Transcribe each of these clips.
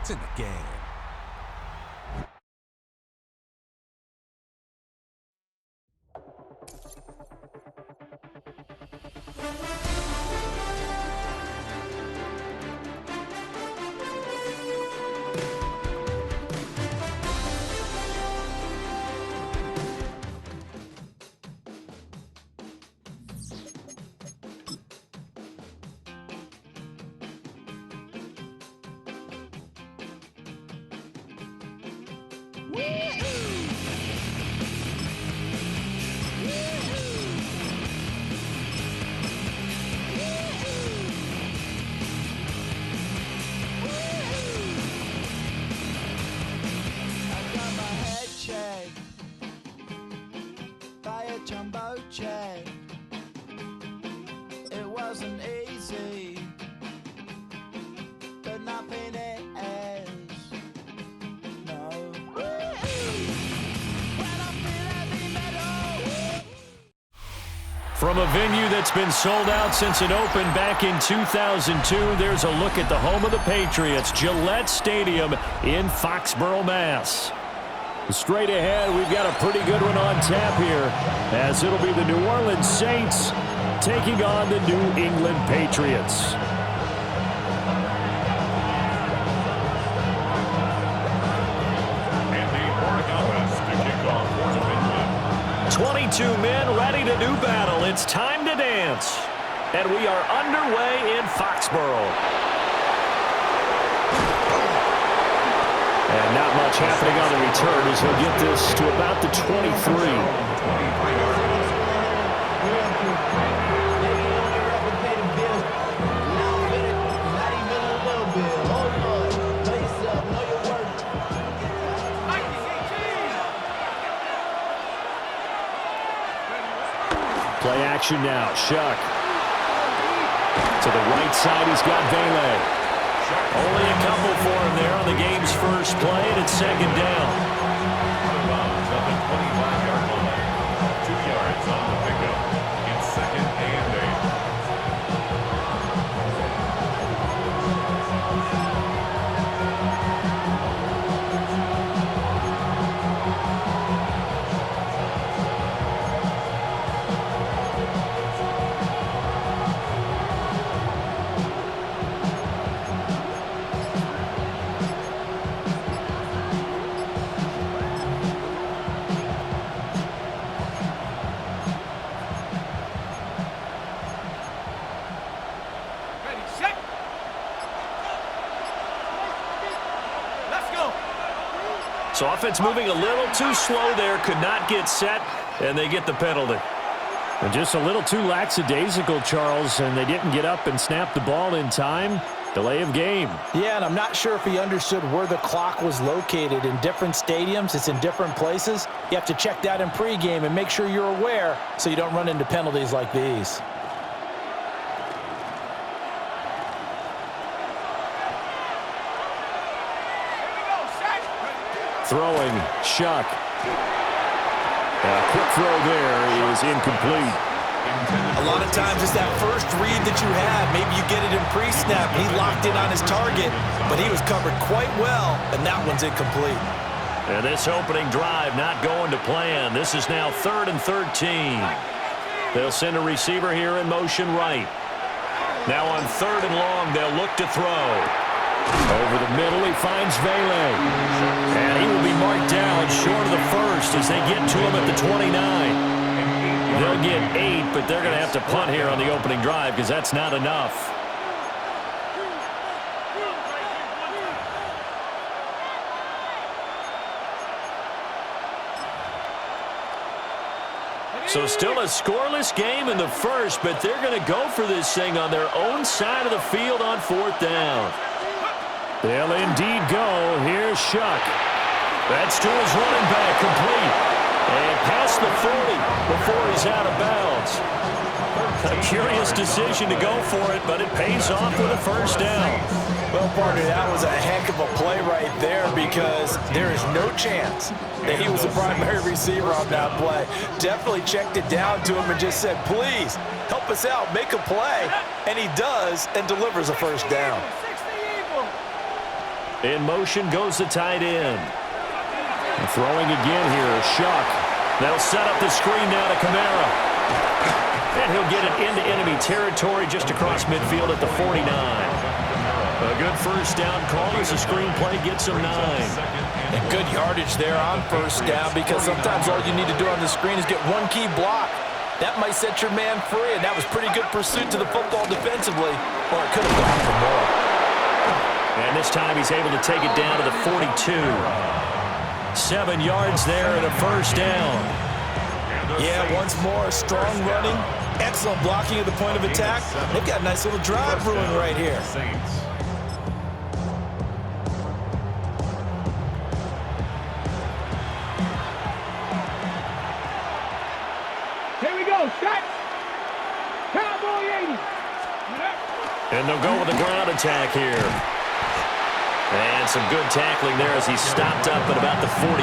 It's in the game. It wasn't easy, but nothing is. No. From a venue that's been sold out since it opened back in 2002, there's a look at the home of the Patriots, Gillette Stadium in Foxborough, Mass. Straight ahead, we've got a pretty good one on tap here, as it'll be the New Orleans Saints taking on the New England Patriots. And the Oregon to kick off for the Patriots. 22 men ready to do battle. It's time to dance. And we are underway in Foxborough. And not much happening on the return as he'll get this to about the 23. Play action now. Shuck. To the right side, he's got Vele. Only a couple for him there on the game's first play, and it's second down. At the 25-yard line. 2 yards on the pickup. It's second and 8. So offense moving a little too slow there, could not get set, and they get the penalty. And just a little too lackadaisical, Charles, and they didn't get up and snap the ball in time. Delay of game. Yeah, and I'm not sure if he understood where the clock was located. In different stadiums, it's in different places. You have to check that in pregame and make sure you're aware so you don't run into penalties like these. Throwing, Shuck. A quick throw there is incomplete. A lot of times it's that first read that you have. Maybe you get it in pre-snap. He locked in on his target, but he was covered quite well, and that one's incomplete. And this opening drive not going to plan. This is now 3rd and 13. They'll send a receiver here in motion right. Now on 3rd and long, they'll look to throw. Over the middle, he finds Vele. And he will be marked down short of the first as they get to him at the 29. They'll get 8, but they're going to have to punt here on the opening drive because that's not enough. So still a scoreless game in the first, but they're going to go for this thing on their own side of the field on 4th down. They'll indeed go. Here's Shuck. That's to his running back, complete. And past the 40 before he's out of bounds. A curious decision to go for it, but it pays off with a first down. Well, partner, that was a heck of a play right there because there is no chance that he was the primary receiver on that play. Definitely checked it down to him and just said, please, help us out, make a play. And he does and delivers a first down. In motion goes the tight end. Throwing again here, Shuck. They'll set up the screen now to Kamara. And he'll get it into enemy territory just across midfield at the 49. A good first down call as the screen play gets him 9. And good yardage there on first down, because sometimes all you need to do on the screen is get one key block. That might set your man free, and that was pretty good pursuit to the football defensively, or it could have gone for more. And this time he's able to take it down to the 42. 7 yards there and a first down. Yeah, once more, strong running, excellent blocking at the point of attack. They've got a nice little drive brewing right here. Here we go, shot. Cowboy 80. And they'll go with a ground attack here. And some good tackling there as he stopped up at about the 41.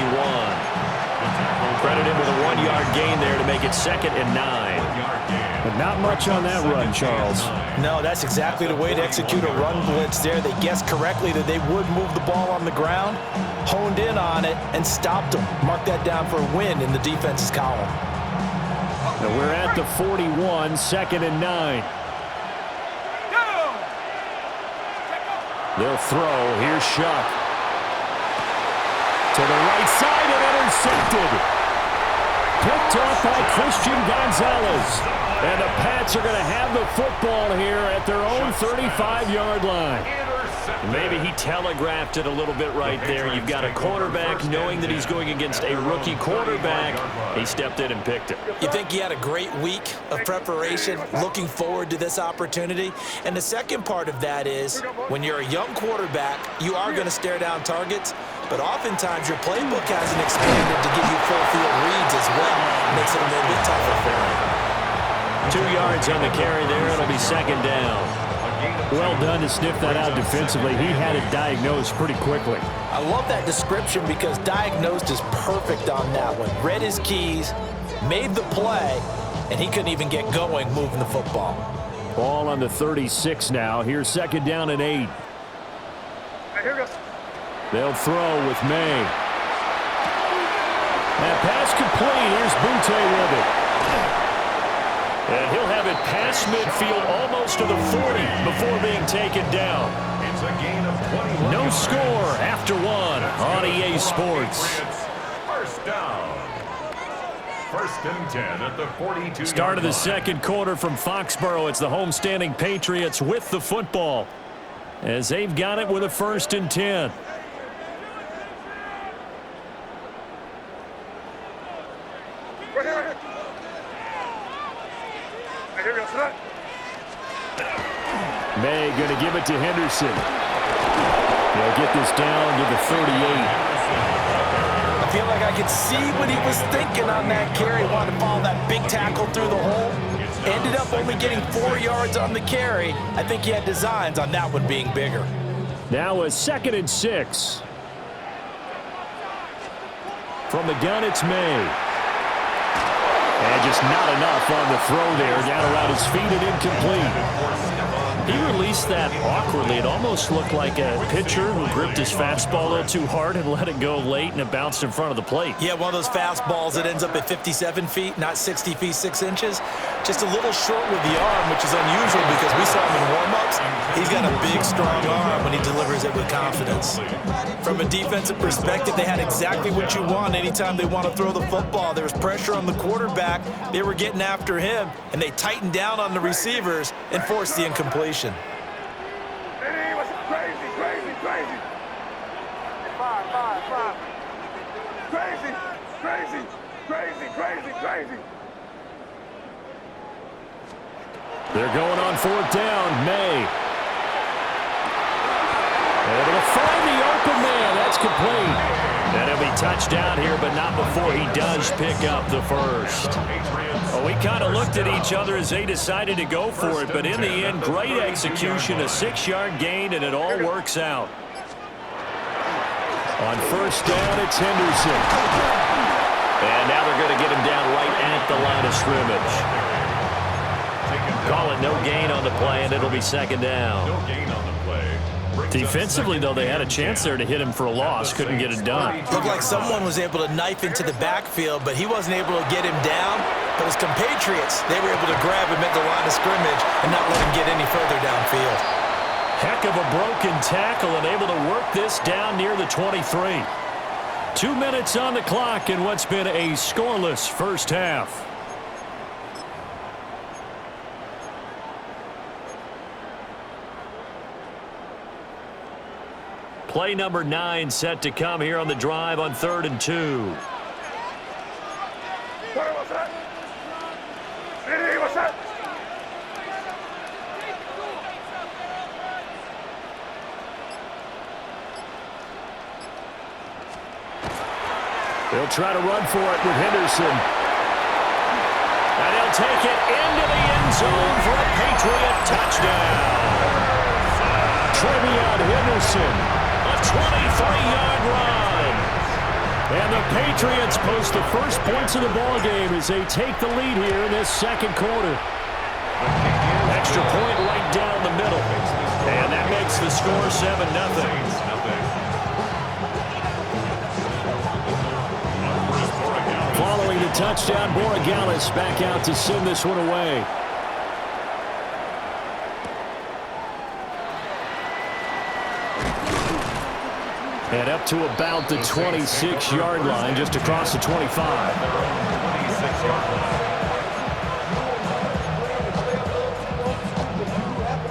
Credit him with a 1-yard gain there to make it 2nd and 9. But not much on that run, Charles. No, that's exactly the way to execute a run blitz there. They guessed correctly that they would move the ball on the ground, honed in on it, and stopped them. Mark that down for a win in the defense's column. Now we're at the 41, 2nd and 9. They'll throw. Here's Shuck. To the right side and intercepted. Picked off by Christian Gonzalez. And the Pats are going to have the football here at their own 35-yard line. Maybe he telegraphed it a little bit right there. You've got a quarterback knowing that he's going against a rookie quarterback. He stepped in and picked it. You think he had a great week of preparation, looking forward to this opportunity? And the second part of that is, when you're a young quarterback, you are going to stare down targets, but oftentimes your playbook hasn't expanded to give you full field reads as well. Makes it a little bit tougher for him. 2 yards on the carry there. It'll be 2nd down. Well done to sniff that out defensively. He had it diagnosed pretty quickly. I love that description because diagnosed is perfect on that one. Read his keys, made the play, and he couldn't even get going moving the football. Ball on the 36 now. Here's 2nd down and 8. They'll throw with May. That pass complete. Here's Bunte with it. And he'll have it past midfield almost to the 40 before being taken down. It's a gain of 21. No score after 1 on EA Sports. First down. 1st and 10 at the 42. Start of the 2nd quarter from Foxborough. It's the homestanding Patriots with the football as they've got it with a 1st and 10. May going to give it to Henderson. They'll get this down to the 38. I feel like I could see what he was thinking on that carry. Wanted to follow that big tackle through the hole. Ended up only getting 4 yards on the carry. I think he had designs on that one being bigger. Now a 2nd and 6. From the gun, it's May. And just not enough on the throw there. Down around his feet and incomplete. He released that awkwardly. It almost looked like a pitcher who gripped his fastball a little too hard and let it go late, and it bounced in front of the plate. Yeah, one of those fastballs that ends up at 57 feet, not 60 feet, 6 inches. Just a little short with the arm, which is unusual because we saw him in warm-ups. He's got a big, strong arm when he delivers it with confidence. From a defensive perspective, they had exactly what you want anytime they want to throw the football. There was pressure on the quarterback. They were getting after him, and they tightened down on the receivers and forced the incompletion. Crazy. 5. Crazy. They're going on 4th down. May. Able to find the open man. That's complete. And he'll be touched down here, but not before he does pick up the first. Well, we kind of looked at each other as they decided to go for it, but in the end, great execution, a 6-yard gain, and it all works out. On 1st down, it's Henderson. And now they're going to get him down right at the line of scrimmage. Call it no gain on the play, and it'll be 2nd down. No gain on the play. Defensively, though, they had a chance there to hit him for a loss. Couldn't get it done. Looked like someone was able to knife into the backfield, but he wasn't able to get him down. But his compatriots, they were able to grab him at the line of scrimmage and not let him get any further downfield. Heck of a broken tackle and able to work this down near the 23. 2 minutes on the clock in what's been a scoreless first half. Play number 9 set to come here on the drive on 3rd and 2. They'll try to run for it with Henderson. And he'll take it into the end zone for a Patriot touchdown. Trevion Henderson, a 23-yard run. And the Patriots post the first points of the ballgame as they take the lead here in this second quarter. Extra point right down the middle. And that makes the score 7-0. Following the touchdown, Borregales back out to send this one away. And up to about the 26-yard line, just across the 25.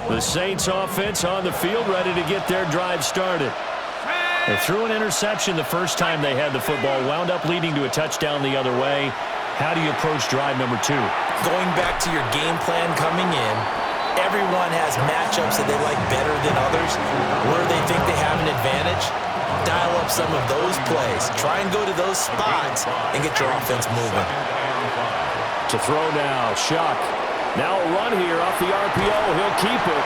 The Saints offense on the field, ready to get their drive started. They threw an interception the first time they had the football, wound up leading to a touchdown the other way. How do you approach drive number 2? Going back to your game plan coming in, everyone has matchups that they like better than others. Where they think they have an advantage, dial up some of those plays. Try and go to those spots and get your offense moving. To throw now, Shuck. Now a run here off the RPO. He'll keep it.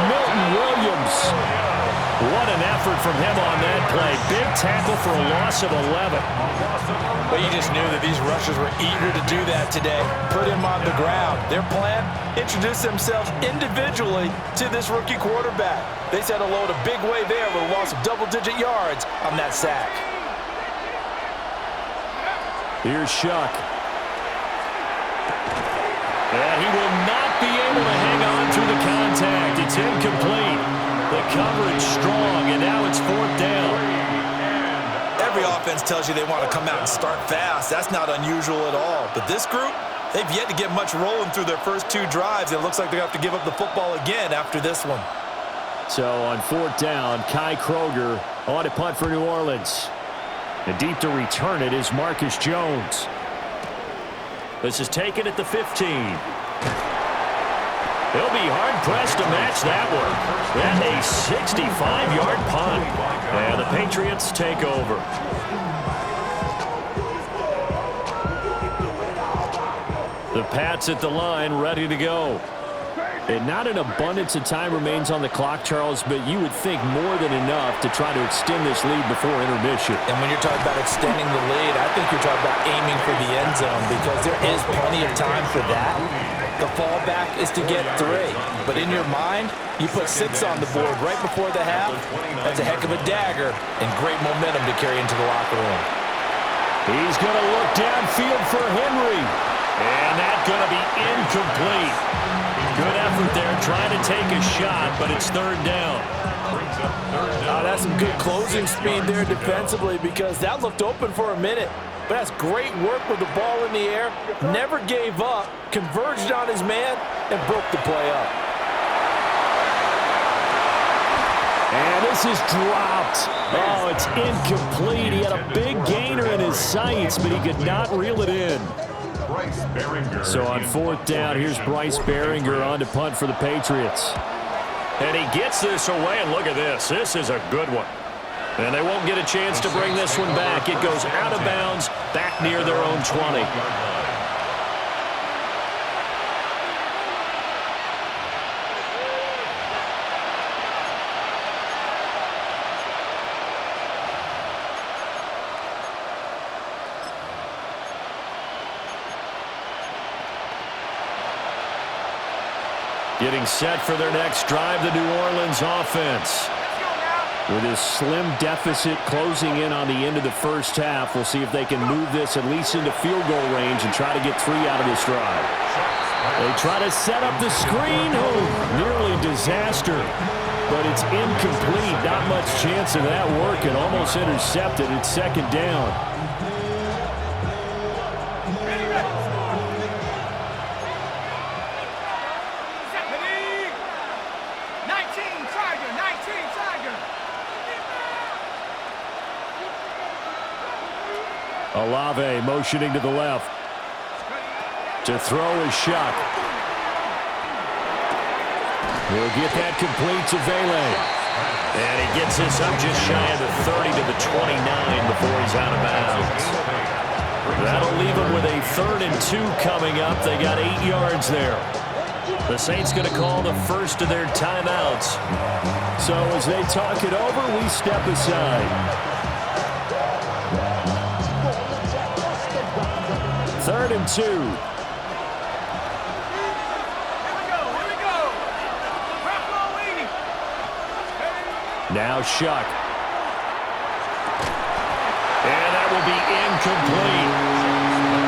Milton Williams. What an effort from him on that play. Big tackle for a loss of 11. But you just knew that these rushers were eager to do that today. Put him on the ground. Their plan, introduce themselves individually to this rookie quarterback. They said hello in a big way there with a loss of double-digit yards on that sack. Here's Shuck. And he will not be able to hang on through the contact. It's incomplete. The coverage strong, and now it's 4th down. Every offense tells you they want to come out and start fast. That's not unusual at all. But this group, they've yet to get much rolling through their first 2 drives. It looks like they're going to have to give up the football again after this one. So on 4th down, Kai Kroger on a punt for New Orleans. And deep to return it is Marcus Jones. This is taken at the 15. He'll be hard-pressed to match that one. And a 65-yard punt. And the Patriots take over. The Pats at the line, ready to go. And not an abundance of time remains on the clock, Charles, but you would think more than enough to try to extend this lead before intermission. And when you're talking about extending the lead, I think you're talking about aiming for the end zone because there is plenty of time for that. The fallback is to get 3. But in your mind, you put 6 on the board right before the half. That's a heck of a dagger and great momentum to carry into the locker room. He's going to look downfield for Henry. And that's going to be incomplete. Good effort there trying to take a shot, but it's 3rd down. That's some good closing speed there defensively because that looked open for a minute. But that's great work with the ball in the air. Never gave up, converged on his man, and broke the play up. And this is dropped. Oh, it's incomplete. He had a big gainer in his sights, but he could not reel it in. So on 4th down, here's Bryce Behringer on to punt for the Patriots. And he gets this away, and look at this. This is a good one. And they won't get a chance to bring this one back. It goes out of bounds, back near their own 20. Getting set for their next drive, the New Orleans offense. With this slim deficit closing in on the end of the first half, we'll see if they can move this at least into field goal range and try to get 3 out of this drive. They try to set up the screen. Oh, nearly disaster. But it's incomplete. Not much chance of that working. Almost intercepted. It's second down. Olave motioning to the left. To throw is Shuck. We'll get that complete to Vele. And he gets this up just shy of the 30 to the 29 before he's out of bounds. That'll leave him with a 3rd and 2 coming up. They got 8 yards there. The Saints going to call the first of their timeouts. So as they talk it over, we step aside. 3rd and 2. Here we go. Now Shuck. And that will be incomplete.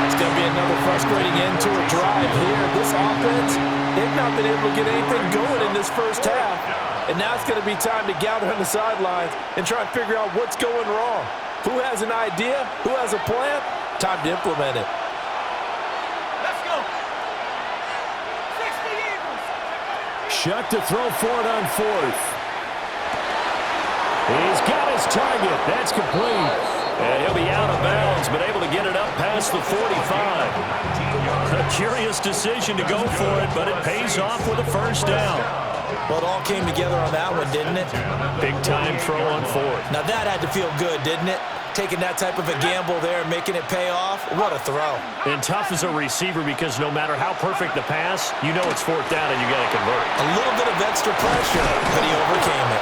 It's going to be another frustrating end to a drive here. This offense, they've not been able to get anything going in this first half. And now it's going to be time to gather on the sidelines and try and figure out what's going wrong. Who has an idea? Who has a plan? Time to implement it. Shuck to throw for it on 4th. He's got his target. That's complete. And he'll be out of bounds, but able to get it up past the 45. A curious decision to go for it, but it pays off with a first down. Well, it all came together on that one, didn't it? Big-time throw on 4th. Now that had to feel good, didn't it? Taking that type of a gamble there and making it pay off. What a throw. And tough as a receiver because no matter how perfect the pass, you know it's 4th down and you got to convert. A little bit of extra pressure, but he overcame it.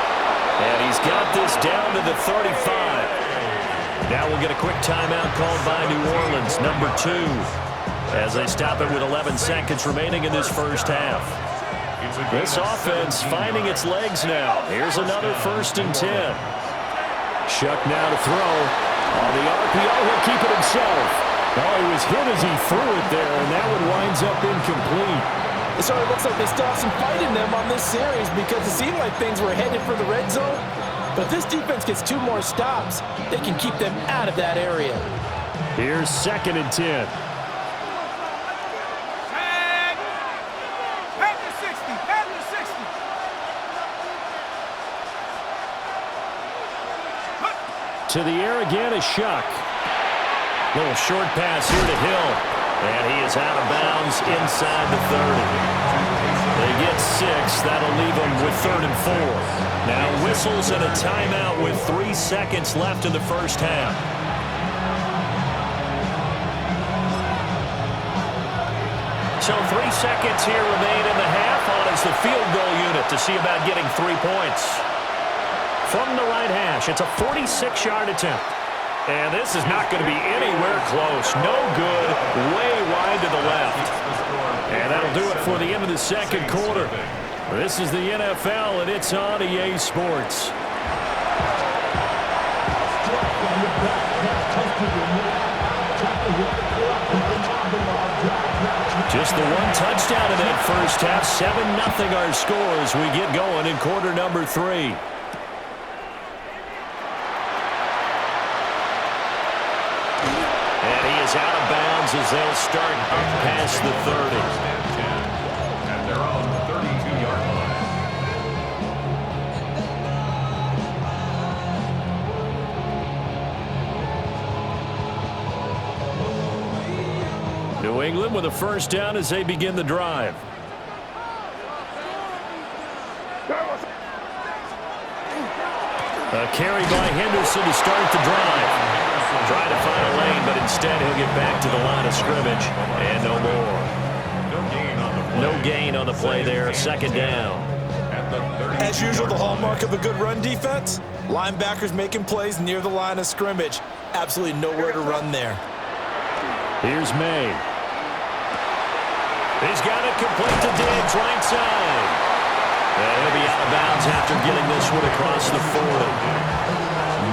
And he's got this down to the 35. Now we'll get a quick timeout called by New Orleans, number 2, as they stop it with 11 seconds remaining in this first half. This offense finding its legs now. Here's another 1st and 10. Shuck now to throw. On the RPO, he'll keep it himself. Oh, he was hit as he threw it there, and that one winds up incomplete. It sort of looks like they still have some fight in them on this series because it seemed like things were headed for the red zone. But if this defense gets 2 more stops, they can keep them out of that area. Here's 2nd and 10. To the air again is Shuck. Little short pass here to Hill. And he is out of bounds inside the 30. They get 6. That'll leave them with 3rd and 4. Now whistles and a timeout with 3 seconds left in the first half. So 3 seconds here remain in the half on as the field goal unit to see about getting 3 points. From the right hash, it's a 46-yard attempt. And this is not going to be anywhere close. No good, way wide to the left. And that'll do it for the end of the second quarter. This is the NFL, and it's on EA Sports. Just the 1 touchdown in that first half. 7-0 our score as we get going in quarter number 3. Out of bounds as they'll start up past the 30. At their own 32-yard line. New England with a first down as they begin the drive. A carry by Henderson to start the drive. Trying to find a lane, but instead he'll get back to the line of scrimmage. And no more. No gain on the play there. 2nd down. As usual, the hallmark of a good run defense, linebackers making plays near the line of scrimmage. Absolutely nowhere to run there. Here's May. He's got it complete to Diggs, right side. And he'll be out of bounds after getting this one across the 40.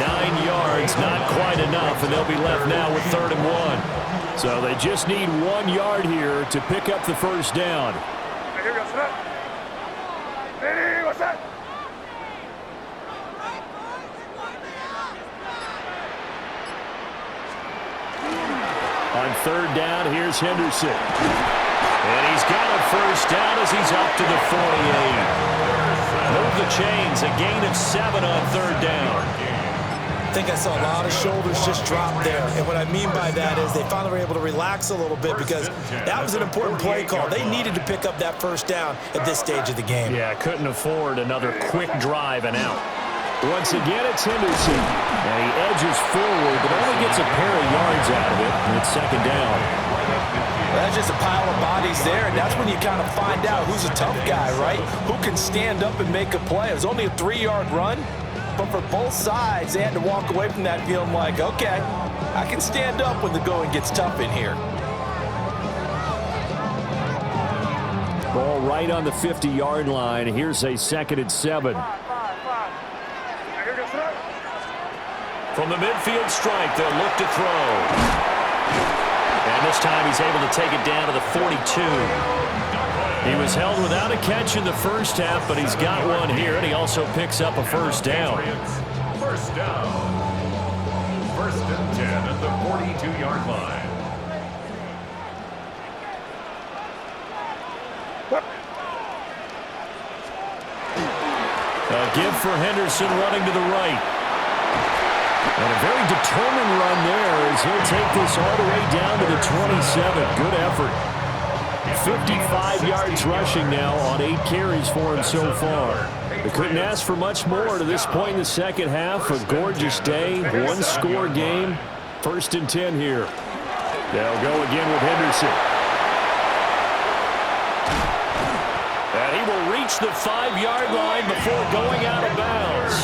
9 yards, not quite enough, and they'll be left now with 3rd and 1. So they just need 1 yard here to pick up the first down. Hey, here we go, set. Ready, what's that? On 3rd down, here's Henderson. And he's got a first down as he's up to the 48. Move the chains, a gain of 7 on 3rd down. I think I saw a lot of shoulders just drop there. And what I mean by that is they finally were able to relax a little bit because that was an important play call. They needed to pick up that first down at this stage of the game. Yeah, couldn't afford another quick drive and out. Once again, it's Henderson. And he edges forward, but only gets a pair of yards out of it. And it's 2nd down. That's just a pile of bodies there, and that's when you kind of find out who's a tough guy, right? Who can stand up and make a play. It was only a 3-yard run, but for both sides, they had to walk away from that feeling like, okay, I can stand up when the going gets tough in here. Ball right on the 50-yard line. Here's a 2nd and 7. Hey, here we go, set. From the midfield strike, they'll look to throw. And this time he's able to take it down to the 42. He was held without a catch in the first half, but he's got one here, and he also picks up a first down. First down. 1st and 10 at the 42-yard line. A give for Henderson running to the right. And a very determined run there as he'll take this all the way down to the 27. Good effort. 55 yards rushing now on 8 carries for him so far. They couldn't ask for much more to this point in the second half. A gorgeous day, one-score game. 1st and 10 here. They'll go again with Henderson. And he will reach the 5-yard line before going out of bounds.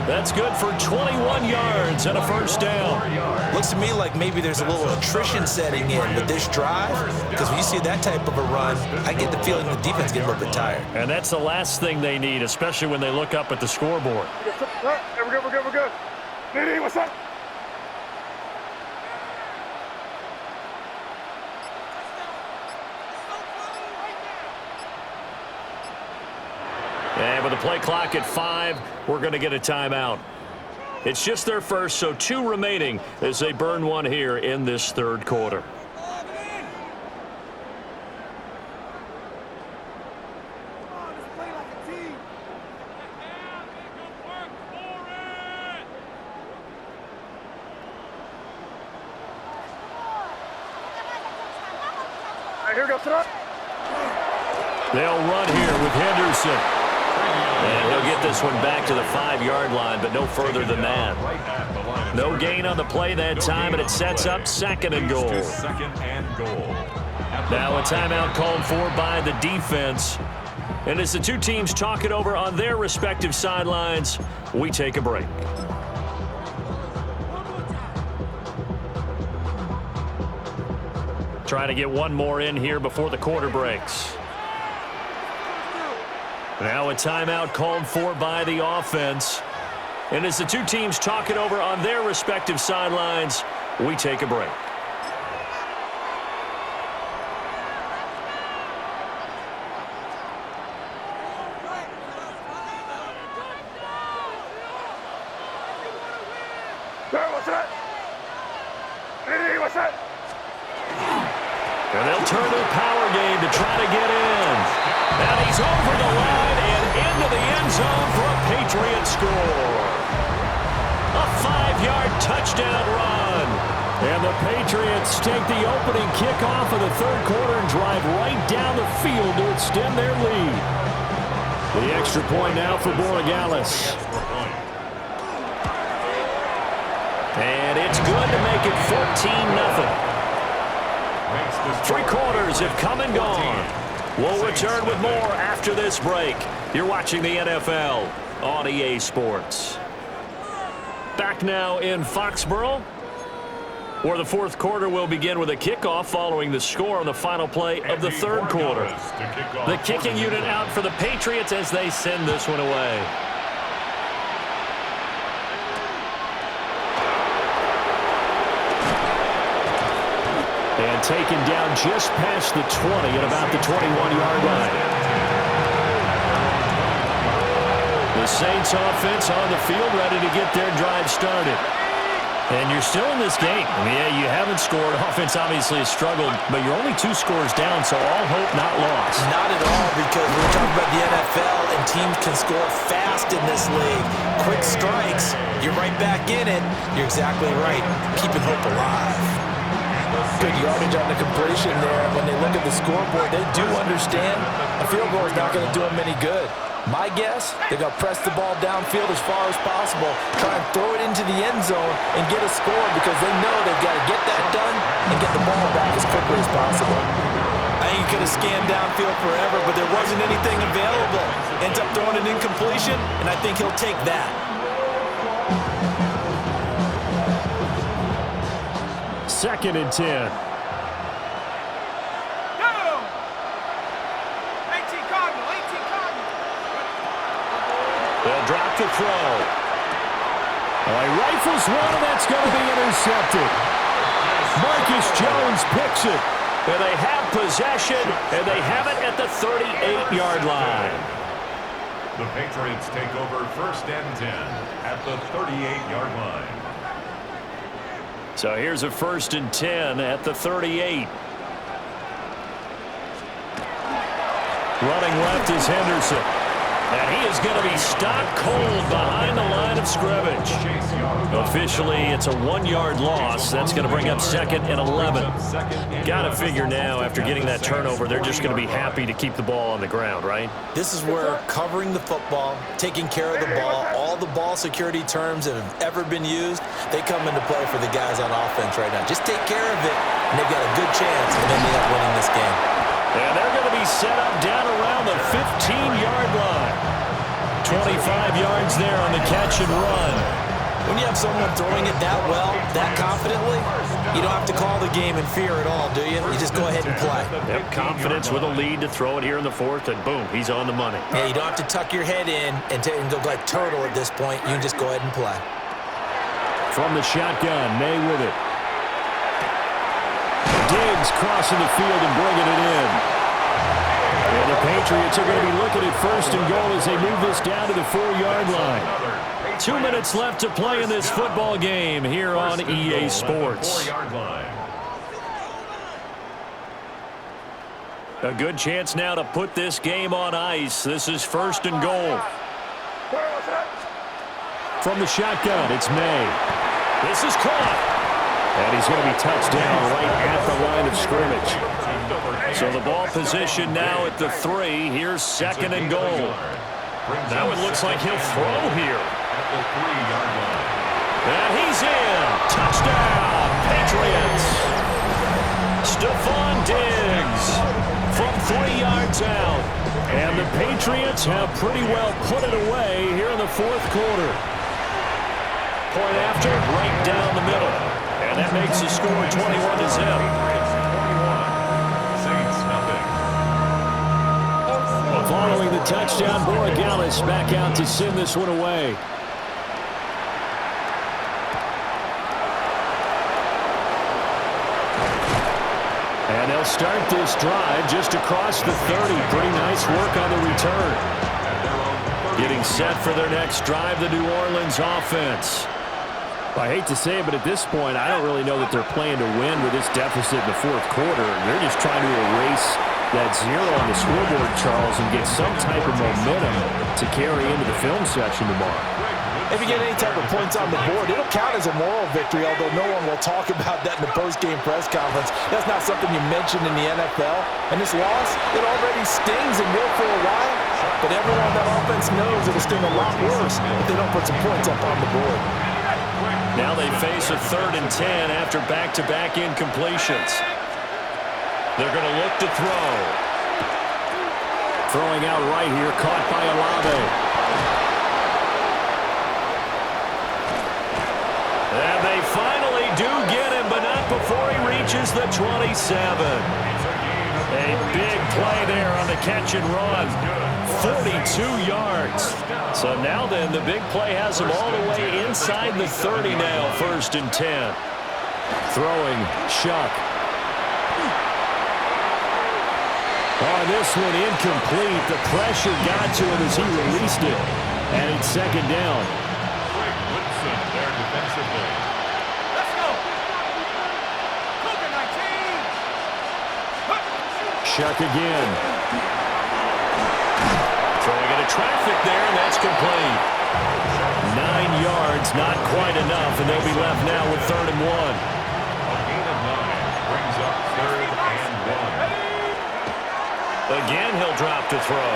That's good for 21 yards and a first down. Looks to me like maybe there's a little attrition setting in with this drive, because when you see that type of a run, I get the feeling the defense gets a little bit tired. And that's the last thing they need, especially when they look up at the scoreboard. Hey, we're good, we're good, we're good. Hey, what's that? And with the play clock at 5, we're going to get a timeout. It's just their first, so 2 remaining as they burn one here in this 3rd quarter. Hey, here we go, set. They'll run here with Henderson. And he'll get this one back to the 5-yard line, but no further than that. No gain on the play that time, and it sets up 2nd and goal. Now a timeout called for by the defense. And as the two teams talk it over on their respective sidelines, we take a break. Trying to get one more in here before the quarter breaks. Now a timeout called for by the offense. And as the two teams talk it over on their respective sidelines, we take a break. What's that? Hey, what's that? And they'll turn to the power game to try to get in. And he's over the line and into the end zone for a Patriot score. A 5-yard touchdown run. And the Patriots take the opening kickoff of the 3rd quarter and drive right down the field to extend their lead. The extra point now for Borregales. And it's good to make it 14-0. 3 quarters have come and gone. We'll return with more after this break. You're watching the NFL on EA Sports. Back now in Foxborough. Or the fourth quarter will begin with a kickoff following the score on the final play of the third quarter. The kicking unit out for the Patriots as they send this one away. And taken down just past the 20 at about the 21-yard line. The Saints offense on the field ready to get their drive started. And you're still in this game. I mean, yeah, you haven't scored. Offense obviously has struggled, but you're only 2 scores down, so all hope not lost. Not at all, because we're talking about the NFL, and teams can score fast in this league. Quick strikes, you're right back in it. You're exactly right. Keeping hope alive. Good yardage on the completion there. When they look at the scoreboard, they do understand a field goal is not going to do them any good. My guess, they're going to press the ball downfield as far as possible, try and throw it into the end zone and get a score because they know they've got to get that done and get the ball back as quickly as possible. I think he could have scanned downfield forever, but there wasn't anything available. Ends up throwing an incompletion, and I think he'll take that. Second and 10. They'll drop the throw. He rifles one, and that's going to be intercepted. Marcus Jones picks it. And they have possession, and they have it at the 38-yard line. The Patriots take over first and 10 at the 38-yard line. So here's a first and 10 at the 38. Running left is Henderson. And he is going to be stopped cold behind the line of scrimmage. Officially, it's a 1-yard loss. That's going to bring up second and 11. Got to figure now, after getting that turnover, they're just going to be happy to keep the ball on the ground, right? This is where covering the football, taking care of the ball, all the ball security terms that have ever been used, they come into play for the guys on offense right now. Just take care of it, and they've got a good chance of ending up winning this game. And they're going to be set up down around the 15-yard line. 25 yards there on the catch and run. When you have someone throwing it that well, that confidently, you don't have to call the game in fear at all, do you? You just go ahead and play. Yep, confidence with a lead to throw it here in the fourth, and boom, he's on the money. Yeah, you don't have to tuck your head in and go like turtle at this point. You can just go ahead and play. From the shotgun, May with it. Diggs crossing the field and bringing it in. And the Patriots are going to be looking at first and goal as they move this down to the 4-yard line. 2 minutes left to play in this football game here on EA Sports. A good chance now to put this game on ice. This is first and goal. From the shotgun, it's May. This is caught. And he's going to be touched down right at the line of scrimmage. So the ball position now at the 3. Here's second and goal. Now it looks like he'll throw here. And he's in. Touchdown, Patriots. Stephon Diggs from 3 yards out. And the Patriots have pretty well put it away here in the fourth quarter. Point after, right down the middle. And that makes the score 21-0. Following the touchdown, Borregales back out to send this one away. And they'll start this drive just across the 30. Pretty nice work on the return. Getting set for their next drive, the New Orleans offense. I hate to say it, but at this point, I don't really know that they're playing to win with this deficit in the fourth quarter. They're just trying to erase that 0 on the scoreboard, Charles, and get some type of momentum to carry into the film session tomorrow. If you get any type of points on the board, it'll count as a moral victory, although no one will talk about that in the post-game press conference. That's not something you mention in the NFL. And this loss, it already stings and will for a while, but everyone on that offense knows it'll sting a lot worse if they don't put some points up on the board. Now they face a 3rd and 10 after back-to-back incompletions. They're going to look to throw. Throwing out right here, caught by Olave. And they finally do get him, but not reaches the 27. A big play there on the catch and run. 42 yards. So now then, the big play has him all the way inside the 30 now, 1st and 10. Throwing, Shuck. Oh, this one incomplete. The pressure got to him as he released it. And it's 2nd down. Woodson there defensively. Let's go. Cougar 19. Shuck again. Throwing into traffic there, and that's complete. 9 yards, not quite enough, and they'll be left now with 3rd and 1. A gain of 9 brings up 3rd and 1. Again, he'll drop to throw.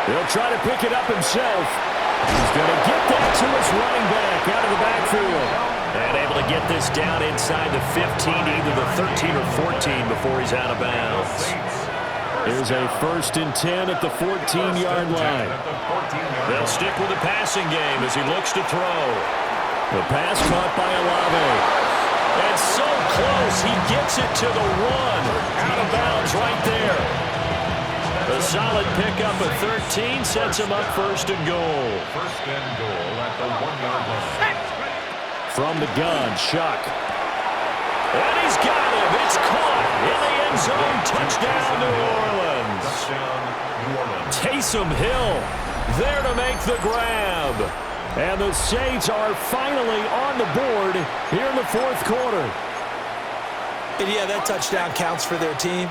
He'll try to pick it up himself. He's going to get that to his running back out of the backfield. And able to get this down inside the 15, either the 13 or 14 before he's out of bounds. Here's a 1st and 10 at the 14-yard line. They'll stick with the passing game as he looks to throw. The pass caught by Olave. And so close, he gets it to the 1. Out of bounds right there. A solid pickup at 13 sets him up 1st and goal. 1st and goal at the 1-yard line. From the gun, Shuck. And he's got him. It's caught in the end zone. Touchdown, New Orleans. Touchdown, New Orleans. Taysom Hill there to make the grab. And the Saints are finally on the board here in the 4th quarter. And yeah, that touchdown counts for their team.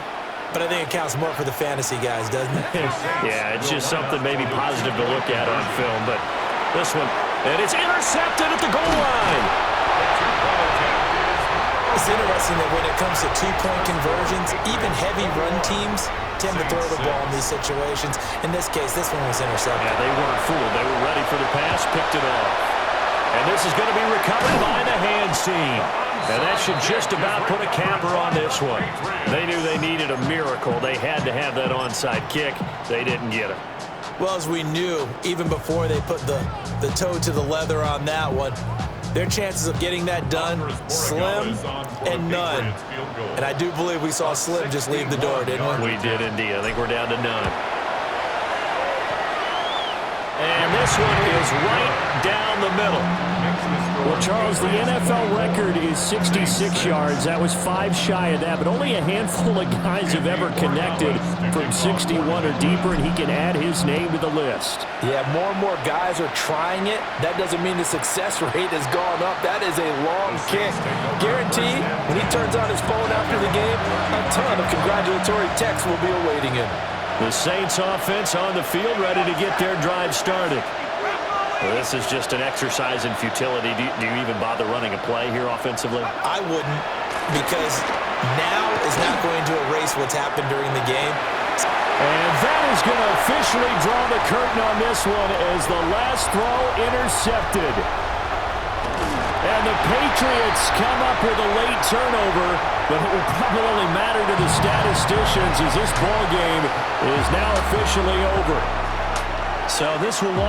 But I think it counts more for the fantasy guys, doesn't it? Yeah, it's just something maybe positive to look at on film. But this one, and it's intercepted at the goal line. It's interesting that when it comes to two-point conversions, even heavy run teams tend to throw the ball in these situations. In this case, this one was intercepted. Yeah, they weren't fooled. They were ready for the pass, picked it off. And this is going to be recovered by the hands team. And that should just about put a capper on this one. They knew they needed a miracle. They had to have that onside kick. They didn't get it. Well, as we knew, even before they put the toe to the leather on that one, their chances of getting that done, slim and none. And I do believe we saw Slim just leave the door, didn't we? We did indeed. I think we're down to none. And this one is right down the middle. Well, Charles, the NFL record is 66 yards. That was 5 shy of that, but only a handful of guys have ever connected from 61 or deeper, and he can add his name to the list. Yeah, more and more guys are trying it. That doesn't mean the success rate has gone up. That is a long kick. Guaranteed, when he turns on his phone after the game, a ton of congratulatory texts will be awaiting him. The Saints offense on the field, ready to get their drive started. Well, this is just an exercise in futility. Do you even bother running a play here offensively? I wouldn't, because now is not going to erase what's happened during the game. And that is going to officially draw the curtain on this one as the last throw intercepted. And the Patriots come up with a late turnover, but it will probably only matter to the statisticians as this ball game is now officially over. So this will